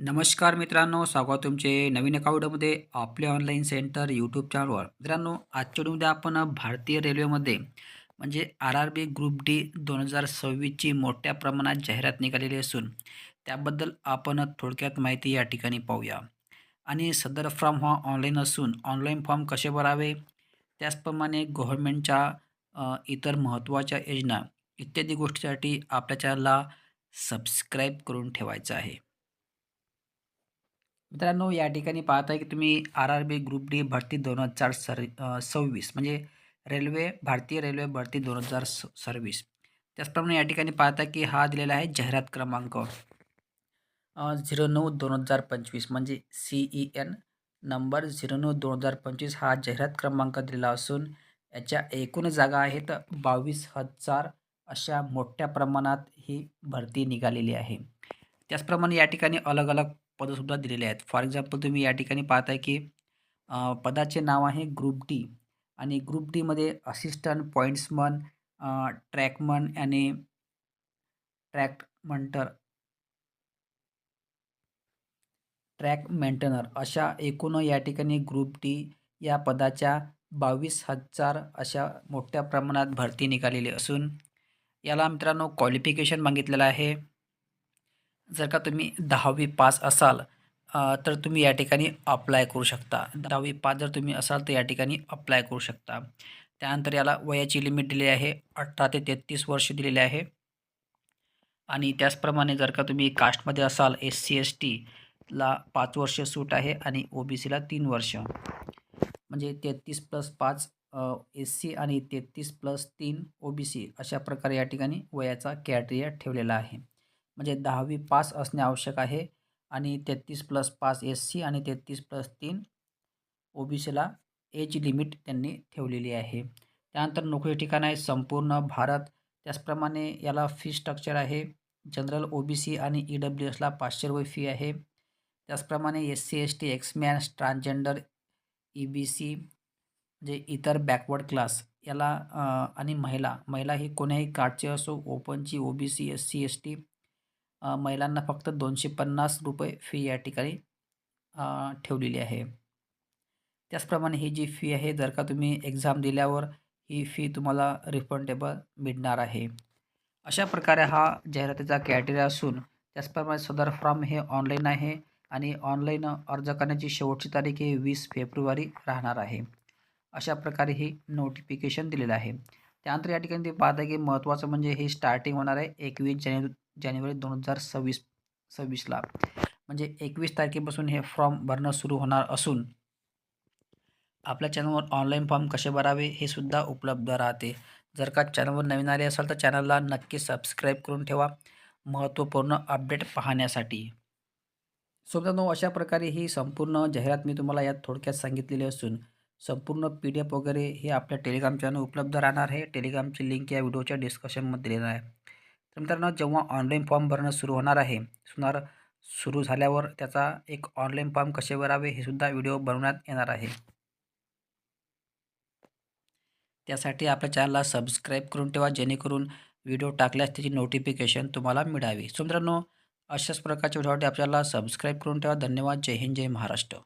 नमस्कार मित्रांनो, स्वागत तुमचे नवीन एका व्हिडिओमध्ये आपल्या ऑनलाईन सेंटर यूट्यूब चॅनलवर. मित्रांनो, आजच्या व्हिडिओमध्ये आपण भारतीय रेल्वेमध्ये म्हणजे आर-आर-बी ग्रुप डी 2026ची मोठ्या प्रमाणात जाहिरात निघालेली असून त्याबद्दल आपण थोडक्यात माहिती या ठिकाणी पाहूया. आणि सदर फॉर्म हा ऑनलाईन असून ऑनलाईन फॉर्म कसे भरावे, त्याचप्रमाणे गव्हर्नमेंटच्या इतर महत्त्वाच्या योजना इत्यादी गोष्टीसाठी आपल्या चॅनलला सबस्क्राईब करून ठेवायचं आहे. मित्रांनो, या ठिकाणी पाहताय की तुम्ही आर-आर-बी ग्रुप डी भरती 2026 म्हणजे भारतीय रेल्वे भरती 2026. त्याचप्रमाणे या ठिकाणी पाहता की हा दिलेला आहे जाहिरात क्रमांक 09/2025 म्हणजे CEN नंबर 09/2025 हा जाहिरात क्रमांक दिलेला असून याच्या एकूण जागा आहेत 22,000 अशा मोठ्या प्रमाणात ही भरती निघालेली आहे. त्याचप्रमाणे या ठिकाणी अलग अलग पदसुद्धा दिलेले आहेत. फॉर एक्झाम्पल तुम्ही या ठिकाणी पाहताय की पदाचे नाव आहे ग्रुप डी आणि ग्रुप डीमध्ये असिस्टंट पॉईंट्समन, ट्रॅकमन आणि ट्रॅक मंटर ट्रॅक मेंटेनर अशा एकूण या ठिकाणी ग्रुप डी या पदाच्या 22,000 अशा मोठ्या प्रमाणात भरती निघालेली असून याला मित्रांनो क्वालिफिकेशन मागितलेलं आहे. जर का तुम्ही 10वी पास असाल तर तुम्ही या ठिकाणी अप्लाय करू शकता. 10वी पास जर तुम्ही असाल तर या ठिकाणी अप्लाय करू शकता. त्यानंतर याला वयाची लिमिट दिली आहे 18 ते 33 वर्ष दिलेले आहे. आणि त्याचप्रमाणे जर का तुम्ही कास्टमध्ये असाल SC/STला 5 वर्ष सूट आहे आणि OBCला 3 वर्ष. म्हणजे 33+5 SC आणि 33+3 OBC अशा प्रकारे या ठिकाणी वयाचा क्रायटेरिया ठेवलेला आहे. म्हणजे 10वी पास असणे आवश्यक आहे आणि 33+5 SC आणि 33+3 OBCला एज लिमिट त्यांनी ठेवलेली आहे. त्यानंतर नोकरी ठिकाण आहे संपूर्ण भारत. त्याचप्रमाणे याला फी स्ट्रक्चर आहे. जनरल OBC आणि EWSला 500 रुपये फी आहे. त्याचप्रमाणे SC/ST, एक्समॅन, ट्रान्सजेंडर, EBC म्हणजे इतर बॅकवर्ड क्लास याला आणि महिला ही कोण्याही कास्टची असो, ओपनची, OBC, SC/ST महिलांना फक्त 250 रुपये फी या ठिकाणी ठेवलेली आहे. त्याचप्रमाणे ही जी फी आहे जर का तुम्ही एक्झाम दिल्यावर ही फी तुम्हाला रिफंडेबल मिळणार आहे. अशा प्रकारे हा जाहिरातीचा क्रायटेरिया असून त्याचप्रमाणे सदर फॉर्म हे ऑनलाईन आहे आणि ऑनलाईन अर्ज करण्याची शेवटची तारीख ही 20 फेब्रुवारी राहणार आहे. अशा प्रकारे ही नोटिफिकेशन दिलेलं आहे. त्यानंतर या ठिकाणी ते पाहता की महत्त्वाचं म्हणजे ही स्टार्टिंग होणार आहे 21 जानेवारी 2026ला. म्हणजे 21 तारखेपासून हे फॉर्म भरणं सुरू होणार असून आपल्या चॅनलवर ऑनलाईन फॉर्म कसे भरावे हे सुद्धा उपलब्ध राहते. जर का चॅनलवर नवीन आले असाल तर चॅनलला नक्की सबस्क्राईब करून ठेवा महत्त्वपूर्ण अपडेट पाहण्यासाठी. सो मित्रांनो, अशा प्रकारे ही संपूर्ण जाहिरात मी तुम्हाला यात थोडक्यात सांगितलेली असून संपूर्ण PDF वगैरे हे आपल्या टेलिग्राम चॅनल उपलब्ध राहणार आहे. टेलिग्रामची लिंक या व्हिडिओच्या डिस्क्रिप्शनमध्ये दिलेली आहे. तर मित्रांनो, जेव्हा ऑनलाईन फॉर्म भरणं सुरू होणार आहे सुरू झाल्यावर त्याचा एक ऑनलाईन फॉर्म कसे भरावे हे सुद्धा व्हिडिओ बनवण्यात येणार आहे. त्यासाठी आपल्या चॅनलला सबस्क्राईब करून ठेवा जेणेकरून व्हिडिओ टाकल्यास त्याची नोटिफिकेशन तुम्हाला मिळावी. सो मित्रांनो, अशाच प्रकारच्या व्हिडिओसाठी आपल्याला सबस्क्राईब करून ठेवा. धन्यवाद. जय हिंद, जय महाराष्ट्र.